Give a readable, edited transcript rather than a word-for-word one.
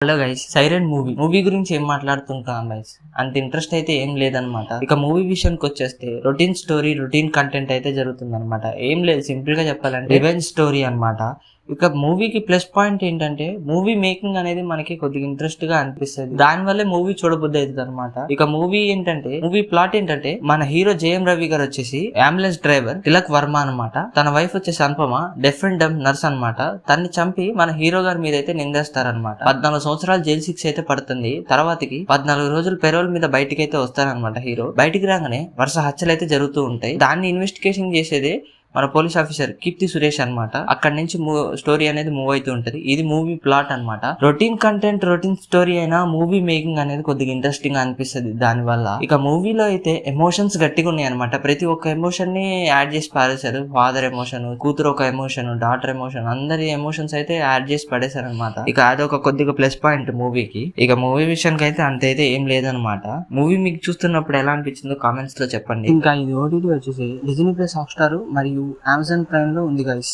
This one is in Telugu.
హలో గైస్, సైరన్ మూవీ గురించి ఏం మాట్లాడుతుంటాం గైస్. అంత ఇంట్రెస్ట్ అయితే ఏం లేదనమాట. ఇక మూవీ విషయానికి వచ్చేస్తే రొటీన్ స్టోరీ, రొటీన్ కంటెంట్ అయితే జరుగుతుంది అనమాట. ఏం లేదు, సింపుల్ గా చెప్పాలంటే రివెంజ్ స్టోరీ అనమాట. ఇక మూవీకి ప్లస్ పాయింట్ ఏంటంటే మూవీ మేకింగ్ అనేది మనకి కొద్దిగా ఇంట్రెస్ట్ గా అనిపిస్తుంది. దానివల్లే మూవీ చూడబుద్ధి అవుతుంది అనమాట. ఇక మూవీ ప్లాట్ ఏంటంటే మన హీరో జేఎం రవి గారు వచ్చేసి అంబులెన్స్ డ్రైవర్ తిలక్ వర్మ అనమాట. తన వైఫ్ వచ్చేసి Anupama deaf and dumb nurse అనమాట. తన్ని చంపి మన హీరో గారి మీద అయితే నిందేస్తారనమాట. 14 సంవత్సరాలు జైలు శిక్ష అయితే పడుతుంది. తర్వాతకి 14 రోజులు పెరోల్ మీద బయటికి అయితే వస్తారనమాట. హీరో బయటికి రాగానే వరుస హత్యలు అయితే జరుగుతూ ఉంటాయి. దాన్ని ఇన్వెస్టిగేషన్ చేసేదే మన పోలీస్ ఆఫీసర్ కీర్తి సురేష్ అనమాట. అక్కడ నుంచి స్టోరీ అనేది మూవ్ అవుతూ ఉంటది. ఇది మూవీ ప్లాట్ అనమాట. రొటీన్ కంటెంట్, రొటీన్ స్టోరీ అయినా మూవీ మేకింగ్ అనేది కొద్దిగా ఇంట్రెస్టింగ్ గా అనిపిస్తుంది దాని వల్ల. ఇక మూవీలో అయితే ఎమోషన్స్ గట్టిగా ఉన్నాయి అనమాట. ప్రతి ఒక్క ఎమోషన్ ని యాడ్ చేసి పారేశారు. ఫాదర్ ఎమోషన్, కూతురు ఒక ఎమోషన్, డాటర్ ఎమోషన్, అందరి ఎమోషన్స్ అయితే యాడ్ చేసి పడేశారు అనమాట. ఇక అదొక కొద్దిగా ప్లస్ పాయింట్ మూవీకి. ఇక మూవీ విషయానికి అయితే అంతైతే ఏం లేదనమాట. మూవీ మీకు చూస్తున్నప్పుడు ఎలా అనిపించిందో కామెంట్స్ లో చెప్పండి. ఇంకా ఇది ఓటీటీ వచ్చేసి డిజ్నీ ప్లస్ హాట్స్టార్ మరియు అమెజాన్ ప్రైమ్ లో ఉంది గైస్.